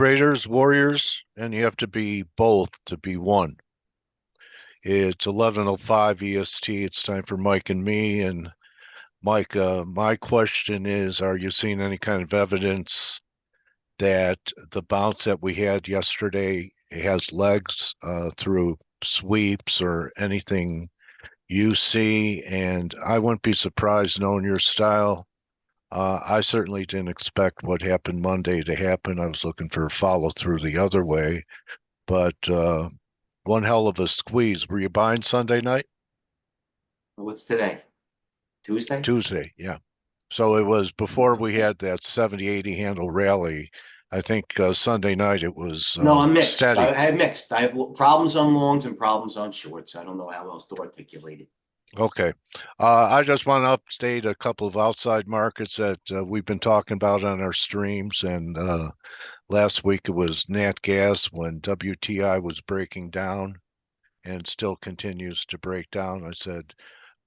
Raiders, Warriors, and you have to be both to be one. It's 11:05 EST. It's time for Mike and me. And Mike, my question is, are you seeing any kind of evidence that the bounce that we had yesterday has legs through sweeps or anything you see? And I wouldn't be surprised knowing your style. I certainly didn't expect what happened Monday to happen. I was looking for a follow through the other way, but one hell of a squeeze. Were you buying Sunday night? What's today? Tuesday? Tuesday, yeah. So it was before we had that 70-80 handle rally. I think Sunday night it was No, I'm mixed. steady. I have mixed. I have problems on longs and problems on shorts. I don't know how else to articulate it. Okay. I just want to update a couple of outside markets that we've been talking about on our streams. And last week it was Nat Gas when WTI was breaking down and still continues to break down. I said,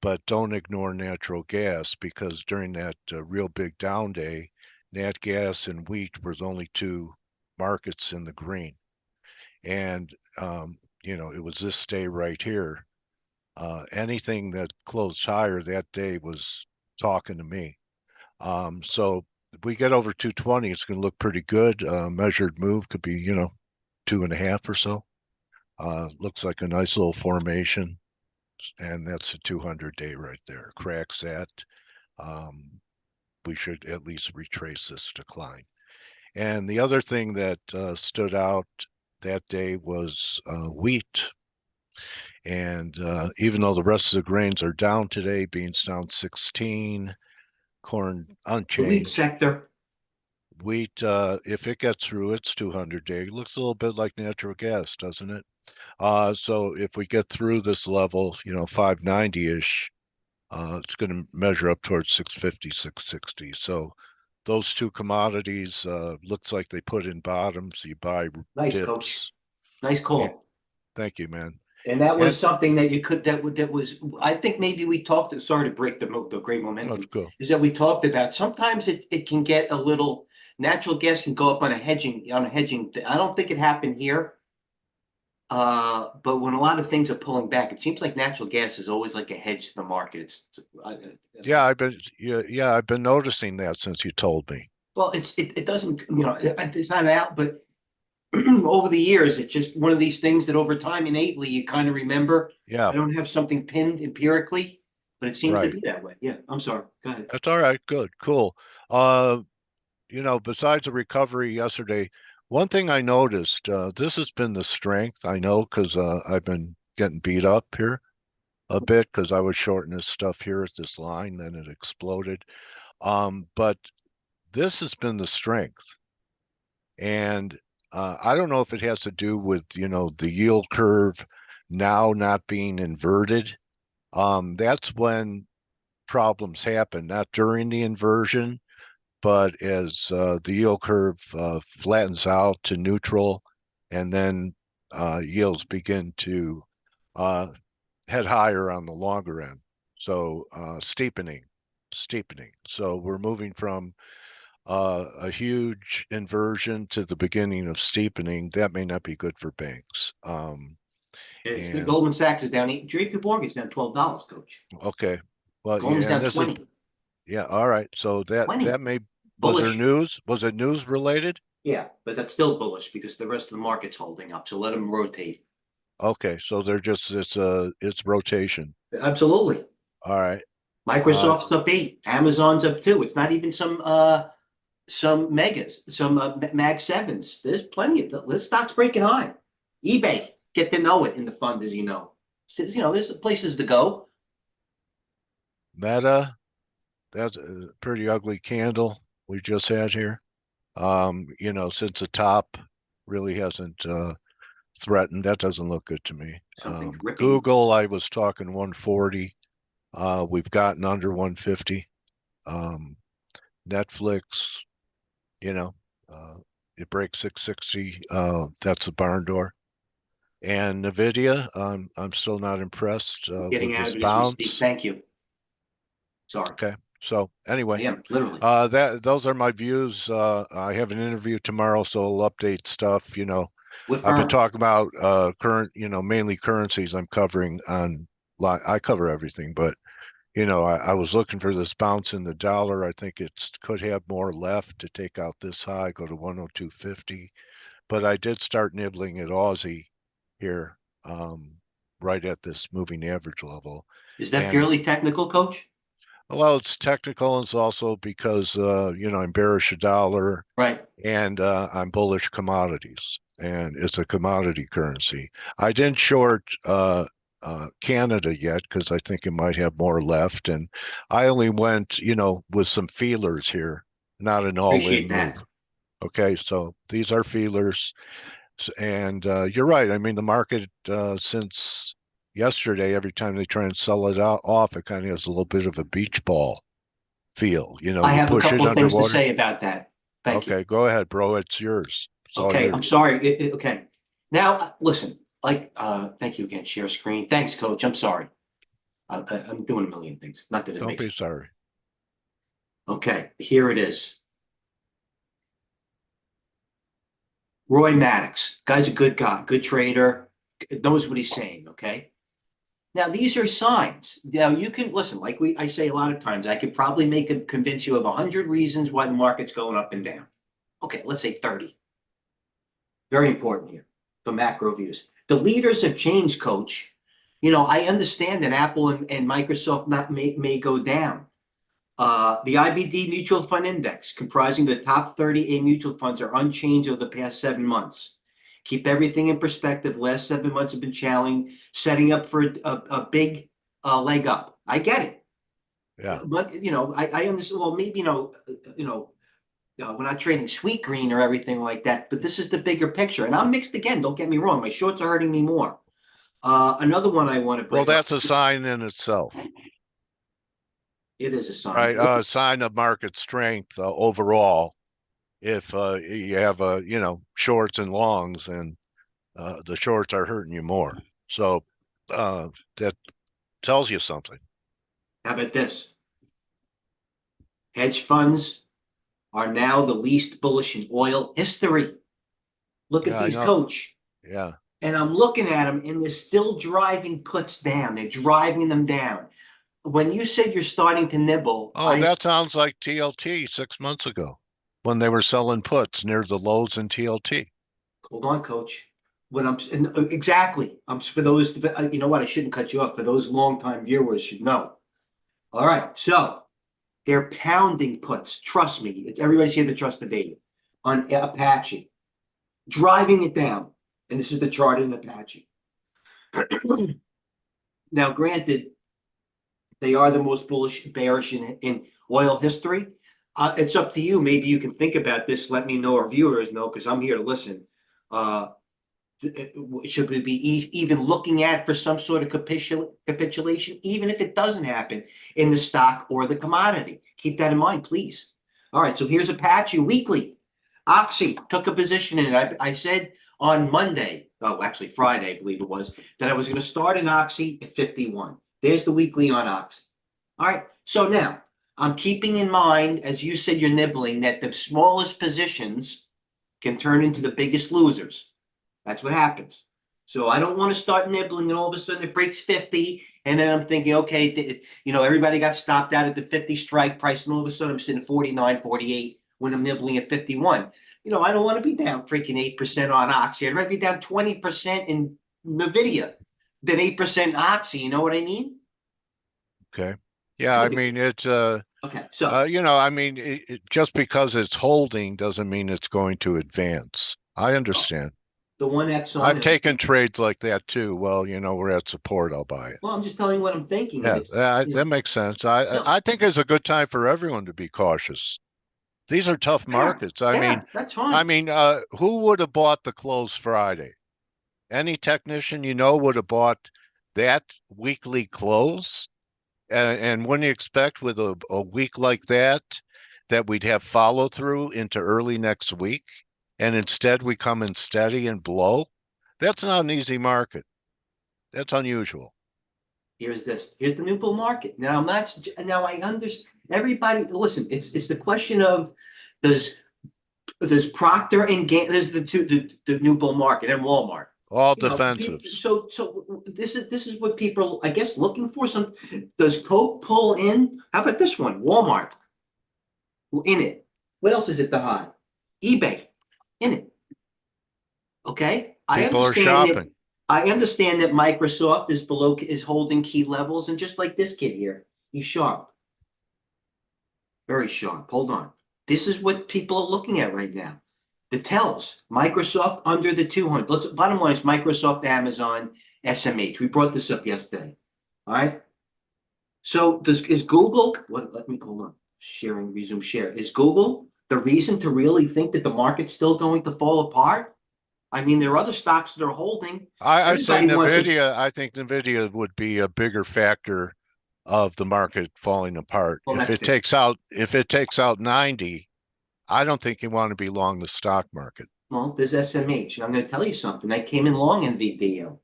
but don't ignore natural gas because during that real big down day, Nat Gas and wheat was only two markets in the green. And, it was this day right here. Anything that closed higher that day was talking to me. So if we get over 220, it's going to look pretty good. Measured move could be, 2.5 or so. Looks like a nice little formation, and that's a 200-day right there. Cracks that. Um, we should at least retrace this decline. And the other thing that stood out that day was wheat. And even though the rest of the grains are down today, beans down 16, corn The wheat unchanged. sector. Wheat, if it gets through its 200-day, looks a little bit like natural gas, doesn't it? So if we get through this level, 590-ish, it's going to measure up towards 650, 660. So those two commodities looks like they put in bottoms. You buy Nice, coach. dips. Nice Yeah, call. thank you, man. And that And was something that you could that was I think maybe we talked. Sorry to break the great let's momentum. go. Is that we talked about sometimes it can get a little natural gas can go up on a hedging. I don't think it happened here. But when a lot of things are pulling back, it seems like natural gas is always like a hedge to the market. I've been noticing that since you told me. Well, it doesn't it's not out, but over the years, it's just one of these things that over time innately you kind of remember. Yeah, I don't have something pinned empirically, but it seems to right. be that way. Yeah, I'm sorry. Go ahead. That's all right. Good, cool. Uh, besides the recovery yesterday, one thing I noticed, this has been the strength, I know, because I've been getting beat up here a bit because I was shorting this stuff here at this line, then it exploded. But this has been the strength. And I don't know if it has to do with, the yield curve now not being inverted. That's when problems happen, not during the inversion, but as the yield curve flattens out to neutral, and then yields begin to uh, head higher on the longer end. So steepening. So we're moving from a huge inversion to the beginning of steepening. That may not be good for banks. It's the And Goldman Sachs is down. JP Morgan's down $12, coach. okay, well, Goldman's yeah, and down this is 20. yeah, all right. So that 20. may was there Bullish. news? Was it news related? Yeah, but that's still bullish because the rest of the market's holding up. So let them rotate. Okay, so they're just it's rotation. Absolutely. All right. Uh Microsoft's up 8. Amazon's up 2. It's not even some megas, some mag sevens. There's plenty of this stock's breaking high. eBay, get to know it in the fund, as you know. So, there's places to go. Meta, that's a pretty ugly candle we just had here. Since the top really hasn't threatened, that doesn't look good to me. Something ripping. Google, I was talking 140. We've gotten under 150. Um, Netflix, you know, uh, it breaks 660. That's a barn door. And Nvidia, I'm still not impressed with Getting out this of it as we speak. bounce. Thank you. Sorry. Okay, So I anyway, am literally those are my views. I have an interview tomorrow, so I'll update stuff. with I've been firm. talking about current, mainly currencies I'm covering on. I cover everything, but I was looking for this bounce in the dollar. I think it could have more left to take out this high, go to 102.50. But I did start nibbling at Aussie here, right at this moving average level. Is that And purely technical, coach? well, it's technical. It's also because I'm bearish a dollar Right. and I'm bullish commodities, and it's a commodity currency. I didn't short Canada yet because I think it might have more left, and I only went, with some feelers here, not an all-in Appreciate move. that. Okay, so these are feelers, and you're right. I mean, the market since yesterday, every time they try and sell it off, it kind of has a little bit of a beach ball feel. I You have a push it couple of things to underwater. say about that. Thank you. Okay, go ahead, bro. It's yours. It's all Okay, I'm yours. sorry. Okay. Now, listen, thank you again. Share screen. Thanks, coach. I'm sorry. I'm doing a million things. Not that it Don't makes be it. sorry. Okay, here it is. Roy Maddox. Guy's a good guy, good trader, knows what he's saying. Okay. Now, these are signs. Now, you can listen, like I say a lot of times, I could probably convince you of 100 reasons why the market's going up and down. Okay, let's say 30. Very important here, the macro views. The leaders have changed, coach. I understand that Apple and Microsoft may go down. The IBD Mutual Fund Index, comprising the top 30 A mutual funds, are unchanged over the past 7 months. Keep everything in perspective. Last 7 months have been challenging, setting up for a big leg up. I get it, Yeah. but I understand. Well, maybe we're not trading sweet green or everything like that, but this is the bigger picture. And I'm mixed again. Don't get me wrong. My shorts are hurting me more. Another one I want to Well, bring up. that's a sign in itself, It is a sign. right? A sign of market strength overall. If you have shorts and longs, and the shorts are hurting you more, so that tells you something. How about this? Hedge funds are now the least bullish in oil history. Look at Yeah, I these, know. coach. Yeah. And I'm looking at them, and they're still driving puts down. They're driving them down. When you said you're starting to nibble, Oh, that sounds like TLT 6 months ago when they were selling puts near the lows in TLT. hold on, coach. When I'm exactly, I'm for those. You know what? I shouldn't cut you off. For those longtime viewers, should know. All right, so they're pounding puts. Trust me, everybody's here to trust the data on Apache, driving it down. And this is the chart in Apache. Now, granted, they are the most bullish, bearish in oil history. It's up to you. Maybe you can think about this. Let me know, our viewers know, because I'm here to listen. Uh, should we be even looking at for some sort of capitulation, even if it doesn't happen in the stock or the commodity? Keep that in mind, please. All right, so here's Apache weekly. Oxy took a position in it. I said on Monday, oh, actually Friday, I believe it was, that I was going to start an Oxy at 51. There's the weekly on Oxy. All right, so now I'm keeping in mind, as you said, you're nibbling, that the smallest positions can turn into the biggest losers. That's what happens. So I don't want to start nibbling and all of a sudden it breaks 50. And then I'm thinking, okay, everybody got stopped out at the 50 strike price. And all of a sudden I'm sitting at 49, 48 when I'm nibbling at 51. I don't want to be down freaking 8% on Oxy. I'd rather be down 20% in NVIDIA than 8% Oxy. You know what I mean? Okay. Yeah, I Look at mean it. it's Okay. So I mean just because it's holding doesn't mean it's going to advance. I understand. the 1X on I've it. taken trades like that too. Well, we're at support, I'll buy it. Well, I'm just telling you what I'm thinking. And Yeah, it's, that makes sense. I no, I think it's a good time for everyone to be cautious. These are tough yeah, markets. I mean, yeah, that's fine. who would have bought the close Friday? Any technician would have bought that weekly close, and wouldn't you expect with a week like that we'd have follow through into early next week, and instead we come in steady and blow? That's not an easy market. That's unusual. Here's this. Here's the new bull market. Now I'm not. Now I understand. Everybody, listen. It's the question of does Procter and Gamble. There's the new bull market and Walmart. All You know, defensives. so this is what people, I guess, looking for. Some does Coke pull in? How about this one? Walmart in it. What else is at the high? eBay in it. Okay, People are shopping. I understand that Microsoft is holding key levels, and just like this kid here, he's sharp, very sharp. Hold on, this is what people are looking at right now. The tells Microsoft under the 200. Bottom line is Microsoft, Amazon, SMH. We brought this up yesterday. All right. So is Google? What? Let me hold on. Sharing, resume share. Is Google the reason to really think that the market's still going to fall apart? I mean, there are other stocks that are holding. I say Everybody wants it. NVIDIA. I think NVIDIA would be a bigger factor of the market falling apart. Well, If that's it fair. takes out 90, I don't think you want to be long the stock market. Well, there's SMH, and I'm going to tell you something. I came in long NVDO.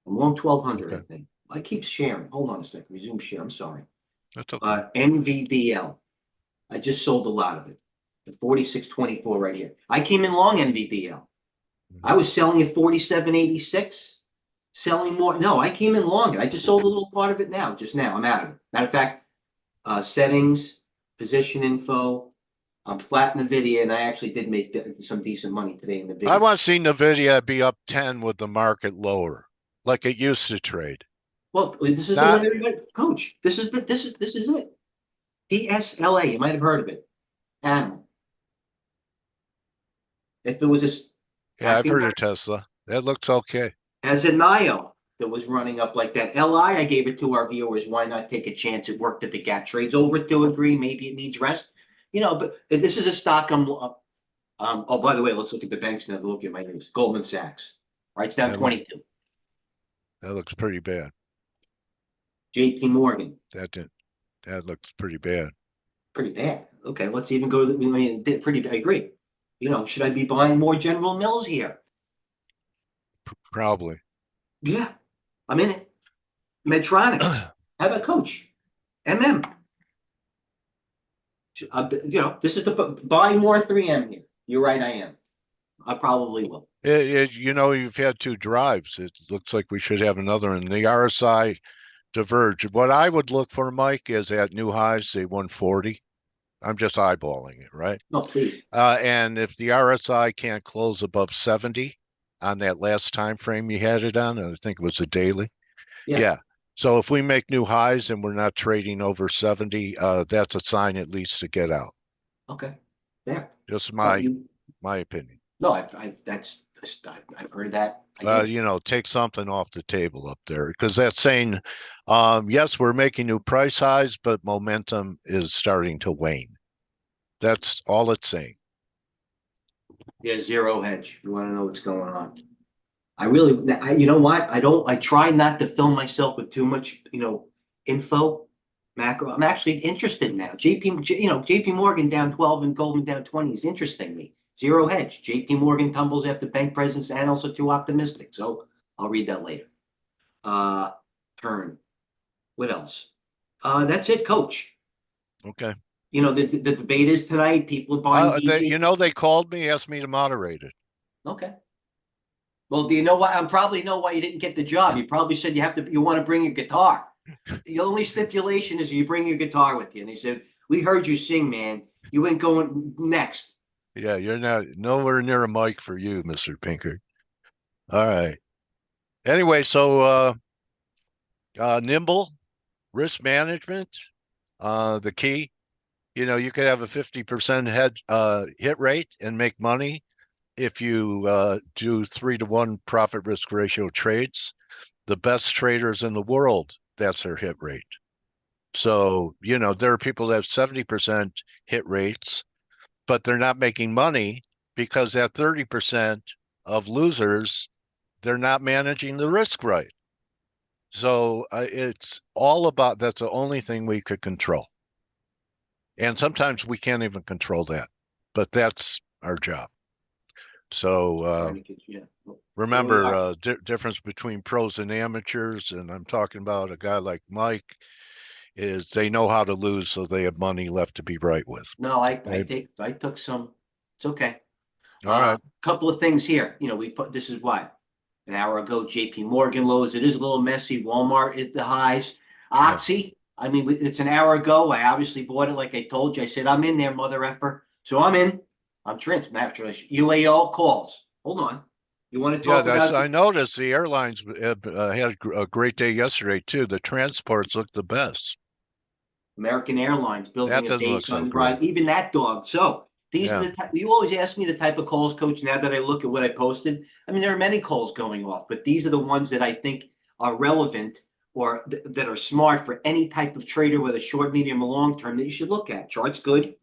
I'm long 1200, Okay. I think. I keep sharing. Hold on a second. Resume share. I'm sorry. That's okay. NVDL. I just sold a lot of it. The 46.24 right here. I came in long NVDL. I was selling at 47.86, selling more. No, I came in long. I just sold a little part of it now, just now. I'm out of it. Matter of fact, settings, position info. I'm flat in NVIDIA, and I actually did make some decent money today in NVIDIA. I want to see NVIDIA be up 10 with the market lower, like it used to trade. Well, this is the way everybody, coach. This is it. DSLA. You might have heard of it. Animal. If it was a Yeah, I've heard of Tesla. That looks okay. as a NIO that was running up like that. LI, I gave it to our viewers. Why not take a chance? It worked at the gap trades over to agree. Maybe it needs rest. You know, but this is a stock oh, by the way, let's look at the banks now. Look at my news. Goldman Sachs. Right, it's down 22. That looks pretty bad. JP Morgan. That looks pretty bad. Pretty bad. Okay, let's even go to I agree. You know, should I be buying more General Mills here? Probably. Yeah, I'm in it. Medtronic. How about Coach? MM. You know, this is the buying more 3M here. You're right, I am. I probably will. You know, you've had two drives. It looks like we should have another, and the RSI diverged. What I would look for, Mike, is at new highs, say 140. I'm just eyeballing it, right? No, please. And if the RSI can't close above 70 on that last time frame you had it on, I think it was a daily. Yeah. So if we make new highs and we're not trading over 70, that's a sign at least to get out. Okay. There. Just my opinion. No, I've heard that. You know, take something off the table up there because that's saying, yes, we're making new price highs, but momentum is starting to wane. That's all it's saying. Yeah, zero hedge. You want to know what's going on? You know what? I try not to fill myself with too much, info, macro. I'm actually interested now. JP Morgan down 12 and Goldman down 20 is interesting me. Zero hedge. JP Morgan tumbles after bank presidents and also too optimistic. So I'll read that later. Turn. What else? That's it, Coach. Okay. You know, the debate is tonight. People are buying DG. They called me, asked me to moderate it. Okay. Well, do you know why? I probably know why you didn't get the job. You probably said you want to bring your guitar. The only stipulation is you bring your guitar with you. And they said, we heard you sing, man. You ain't going next. Yeah, you're not nowhere near a mic for you, Mr. Pinker. All right. Anyway, so nimble risk management, the key. You know, you could have a 50% hit rate and make money if you do 3-to-1 profit risk ratio trades. The best traders in the world, that's their hit rate. So, you know, there are people that have 70% hit rates, but they're not making money because that 30% of losers, they're not managing the risk right. So it's all about, that's the only thing we could control. And sometimes we can't even control that, but that's our job. So Trying to get, yeah. Where we remember, are. difference between pros and amateurs, and I'm talking about a guy like Mike, is they know how to lose, so they have money left to be right with. No, Okay? I took some. It's okay. All right. Couple of things here. You know, we put this is what an hour ago. J.P. Morgan lows. It is a little messy. Walmart at the highs. Yeah. Oxy. I mean, it's an hour ago. I obviously bought it. Like I told you, I said I'm in there, mother effer. So I'm in. I'm trans. UAL calls. Hold on. You want to Yeah, talk that's. about I noticed the airlines had a great day yesterday too. The transports looked the best. American Airlines That building a doesn't look base so on right? great. Even that dog. So these are Yeah. the you always ask me the type of calls, coach. Now that I look at what I posted, I mean there are many calls going off, but these are the ones that I think are relevant or that are smart for any type of trader, whether short, medium, or long term, that you should look at. Chart's good.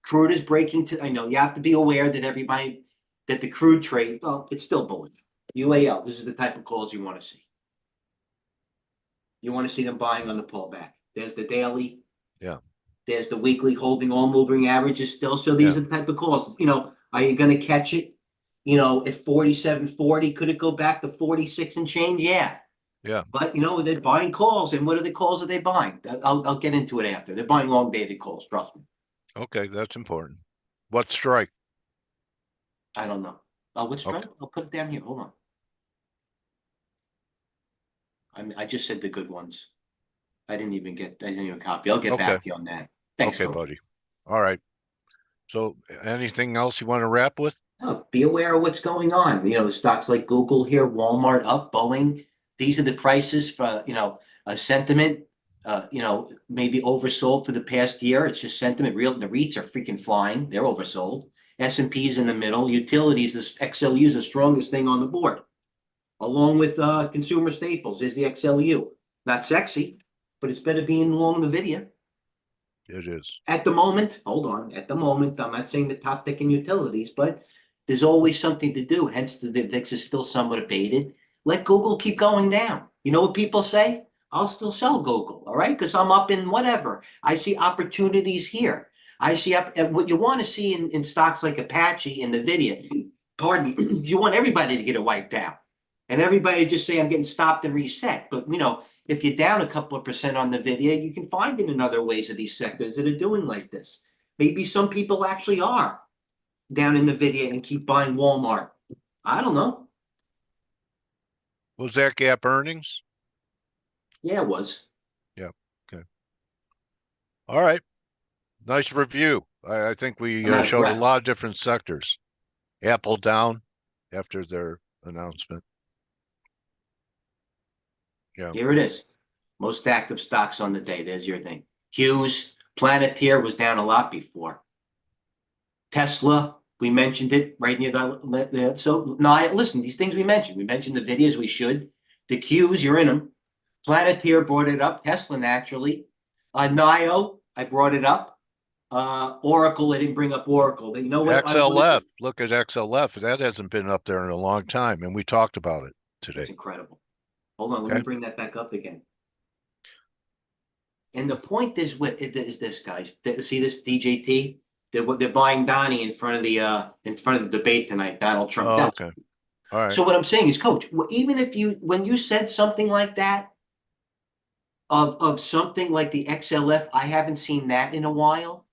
Crude is breaking to. I know you have to be aware that everybody that the crude trade. Well, it's still bullish. UAL. This is the type of calls you want to see. You want to see them buying on the pullback. There's the daily. Yeah. There's the weekly holding all moving averages still. So these Yeah. are the type of calls. You know, are you going to catch it? You know, at 47.40, could it go back to 46 and change? Yeah. Yeah. But you know, they're buying calls, and what are the calls that they buying? I'll get into it after. They're buying long dated calls. Trust me. Okay, that's important. What strike? I don't know. Oh, what Okay. strike? I'll put it down here. Hold on. I just said the good ones. I didn't even copy. I'll get Okay. back to you on that. Thanks, Okay, coach. buddy. All right. So anything else you want to wrap with? Oh, be aware of what's going on. You know, stocks like Google here, Walmart up, Boeing. These are the prices for, a sentiment, maybe oversold for the past year. It's just sentiment. The REITs are freaking flying. They're oversold. S&P's in the middle. Utilities, this XLU is the strongest thing on the board, along with consumer staples is the XLU. Not sexy, but it's better being long Nvidia. It is. At the moment, hold on. At the moment, I'm not saying the top tick in utilities, but there's always something to do. Hence, the VIX is still somewhat abated. Let Google keep going down. You know what people say? I'll still sell Google, all right? Because I'm up in whatever. I see opportunities here. I see what you want to see in stocks like Apache and NVIDIA. Pardon me. You want everybody to get it wiped out, and everybody just say I'm getting stopped and reset. But if you're down a couple of percent on the video, you can find it in other ways of these sectors that are doing like this. Maybe some people actually are down in the video and keep buying Walmart. I don't know. Was that gap earnings? Yeah, it was. Yeah. Okay. All right. Nice review. I think we I'm out of showed a breath. lot of different sectors. Apple down after their announcement. Yeah. Here it is. Most active stocks on the day. There's your thing. Hughes, Planeteer was down a lot before. Tesla, we mentioned it right near the. So, no, listen, these things we mentioned. We mentioned the videos we should. The Qs, you're in them. Planeteer brought it up. Tesla, naturally. NIO, I brought it up. Oracle, I didn't bring up Oracle. You know what I wanted to. XLF. Look at XLF. That hasn't been up there in a long time, and we talked about it It's today. incredible. Hold on, let me Okay. bring that back up again. And the point is this, guys. See this DJT? They're buying Donnie in front of the debate tonight. Donald Trump. Oh, okay. All right. So what I'm saying is, Coach, even if when you said something like that of something like the XLF, I haven't seen that in a while.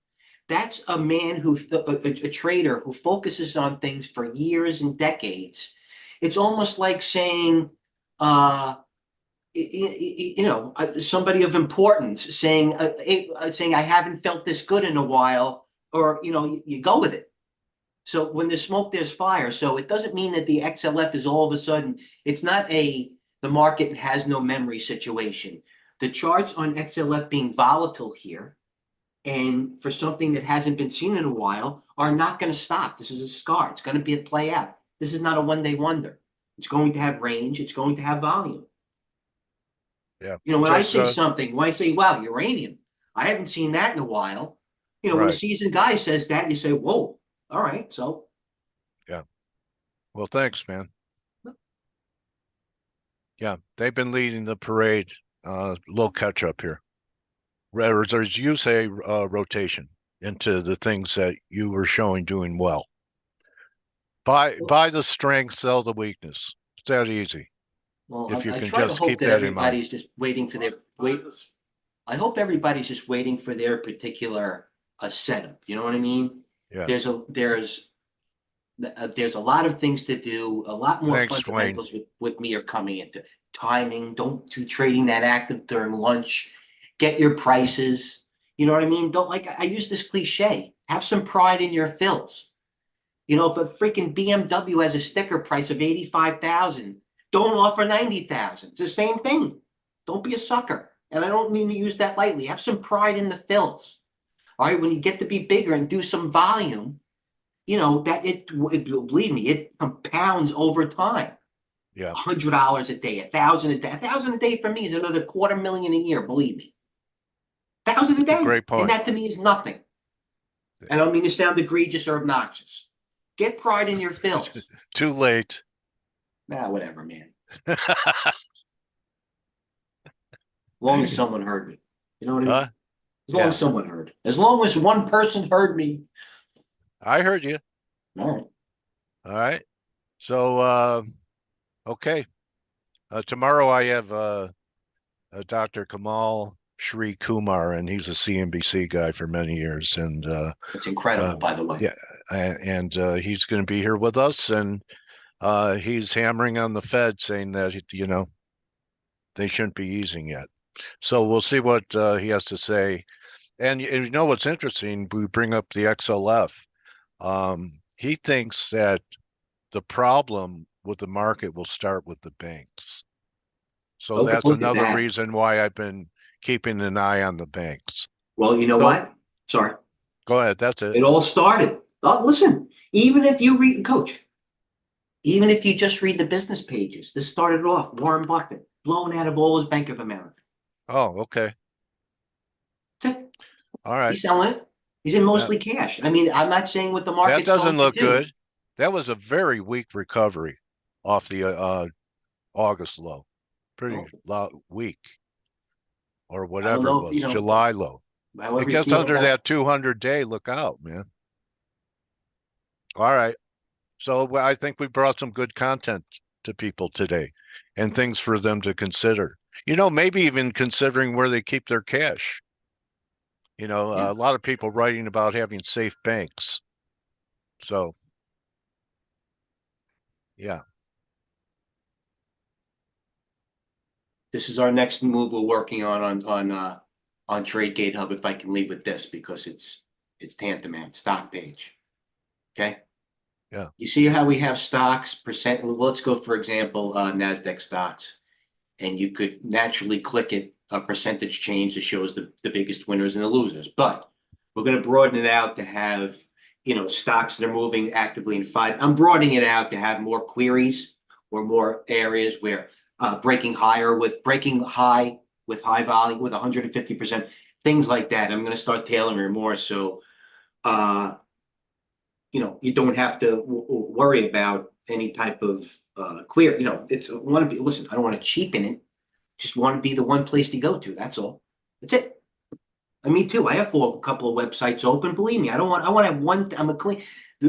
That's a man a trader who focuses on things for years and decades. It's almost like saying, uh, somebody of importance saying I haven't felt this good in a while, or you go with it. So when there's smoke, there's fire. So it doesn't mean that the XLF is all of a sudden. It's not the market has no memory situation. The charts on XLF being volatile here, and for something that hasn't been seen in a while, are not going to stop. This is a scar. It's going to be a play out. This is not a one-day wonder. It's going to have range. It's going to have volume. Yeah. When I Just say something, when I say, wow, uranium, I haven't seen that in a while. When a right. seasoned guy says that, you say, whoa, all right. So Yeah. Well, thanks, man. Yeah, they've been leading the parade. Little catch up here. Or as you say, rotation into the things that you were showing doing well. Buy the strength, sell the weakness. It's that easy. Well, If you I can try to just hope keep that that in mind. everybody's just waiting for their wait. I hope everybody's just waiting for their particular setup. You know what I mean? Yeah. There's a lot of things to do. A lot more Thanks, Dwayne. fundamentals with me are coming into timing. Don't be trading that active during lunch. Get your prices. You know what I mean? Don't like I use this cliche. Have some pride in your fills. You know, if a freaking BMW has a sticker price of 85,000, don't offer 90,000. It's the same thing. Don't be a sucker. And I don't mean to use that lightly. Have some pride in the fills. All right, when you get to be bigger and do some volume, you know that believe me, it compounds over time. Yeah. $100 a day, 1,000 a day. 1,000 a day for me is another $250,000 a year. Believe me, 1,000 a It's a day, great and point. that to me is nothing. And I don't mean to sound egregious or obnoxious. Get pride in your fills. Too late. Nah, whatever, man. As long as someone heard me. You know what I mean? Huh? As long Yeah. as someone heard. As long as one person heard me. I heard you. All right. All right. So, okay. Tomorrow I have Dr. Kamal Shri Kumar, and he's a CNBC guy for many years. And It's incredible, by the way. yeah, and he's going to be here with us. And he's hammering on the Fed, saying that, they shouldn't be easing yet. So we'll see what he has to say. And you know what's interesting? We bring up the XLF. He thinks that the problem with the market will start with the banks. So Okay, that's look at another that. reason why I've been keeping an eye on the banks. Well, you know So what? Sorry. go ahead. That's it. It all started. Listen, even if you read, coach, even if you just read the business pages, this started off Warren Buffett, blown out of all his Bank of America. Oh, okay. That's it. All right. He's selling it. He's in Yeah. mostly cash. I mean, I'm not saying what the That market's doesn't going to look do. good. That was a very weak recovery off the August low. Pretty Well, weak, or I don't whatever it know if, was, July low. It however you gets feel under about that 200-day. Look out, man. All right. So I think we brought some good content to people today and things for them to consider. Maybe even considering where they keep their cash. yeah. A lot of people writing about having safe banks. So, yeah. This is our next move we're working on TradeGATEHub. If I can leave with this because it's tantamount stock page. Okay. Yeah. You see how we have stocks percent. Let's go for example, NASDAQ stocks, and you could naturally click it a percentage change that shows the biggest winners and the losers. But we're going to broaden it out to have stocks that are moving actively in five. I'm broadening it out to have more queries or more areas where breaking high with high volume with 150%, things like that. I'm going to start tailoring more so uh, you don't have to worry about any type of query. It's want to be. Listen, I don't want to cheapen it. Just want to be the one place to go to. That's all. That's it. Me too. I have a couple of websites open. Believe me, I don't want. I want to have one. I'm a clean.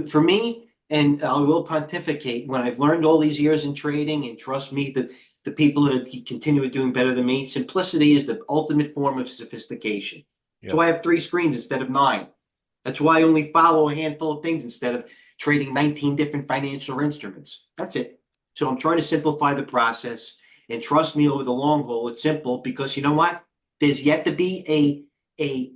For me, and I will pontificate when I've learned all these years in trading, and trust me, the people that are continue doing better than me, simplicity is the ultimate form of sophistication. So Yeah. I have 3 screens instead of 9. That's why I only follow a handful of things instead of trading 19 different financial instruments. That's it. So I'm trying to simplify the process. And trust me, over the long haul, it's simple because you know what? There's yet to be a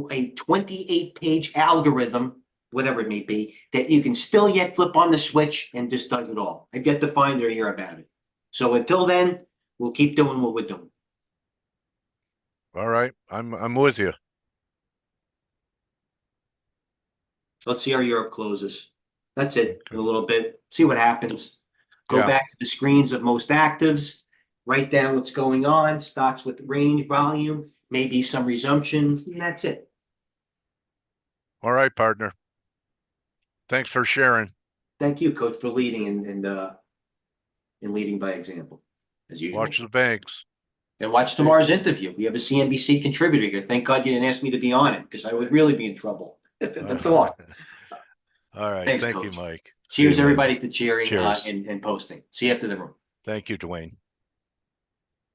28-page algorithm, whatever it may be, that you can still yet flip on the switch and just does it all. I've yet to find or hear about it. So until then, we'll keep doing what we're doing. All right. I'm with you. Let's see how Europe closes. That's it in a little bit. See what happens. Go Yeah. back to the screens of most actives, write down what's going on, stocks with range, volume, maybe some resumptions, and that's it. All right, partner. Thanks for sharing. Thank you, Coach, for leading and leading by example, as usual. Watch the banks. And watch tomorrow's interview. We have a CNBC contributor here. Thank God you didn't ask me to be on it because I would really be in trouble. Come on. All right. Thanks, Thank you, Coach. Mike. See you Cheers, later. everybody, for cheering Cheers. and posting. See you after the room. Thank you, Dwayne.